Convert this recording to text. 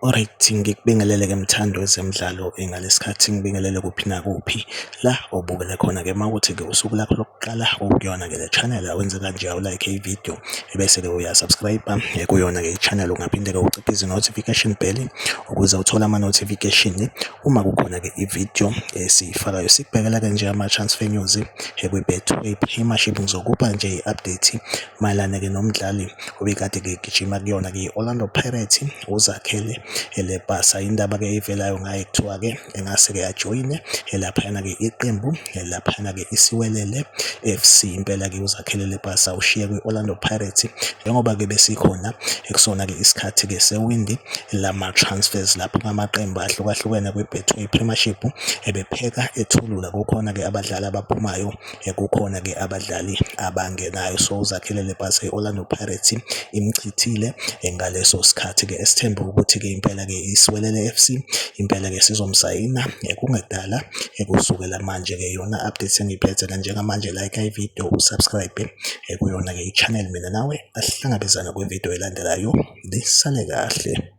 Alright, ngikubingelele-ke mthando wezemidlalo ngalesikhathi ngibingelele kuphi nakuphi la obukele khona-ke mawukuthi-ke usuku lakho lokuqala ukuyona-ke le channel awenze kanje awulike ividiyo ebese-ke uyasubscribe kuyona-ke i-channel, ungaphinde-ke uciphe izi-notification bell ukuze uthole ama-notification uma kukhona-ke ividiyo esiyifakayo. Sikubhekela-ke nje ama-transfer news kwi-Betway Premiership. Ngizokupha nje i-update mayelana-ke nomdlali obekade-ke egijima kuyona-ke i-Orlando Pirates uZakhele Lebasa. Indaba-ke ivelayo ngaye kuthiwa-ke engase-ke ajoyine laphayana-ke iqembu laphayana-ke iSiwelele FC. Impela-ke uZakhele Lebasa ushiye kwi-Orlando Pirates njengoba-ke besikhona ekusona-ke isikhathi-ke sewindi lama-transfers lapho amaqembu ahlukahlukene kwi-Betway Premiership ebepheka ethulula. Kukhona-ke abadlali abaphumayo, kukhona-ke abadlali abangenayo. So uZakhele Lebasa i-Orlando Pirates imchithile ngaleso sikhathi-ke esithemba ukuthi-ke impela-ke iSiwelele FC impela-ke sizomsayina kungedala kusukela manje-ke yona update engiphethe njengamanje. Like ividiyo, usubscribe kuyona-ke i-channel, mina nawe asihlangabezana kwividiyo elandelayo. Lisale kahle.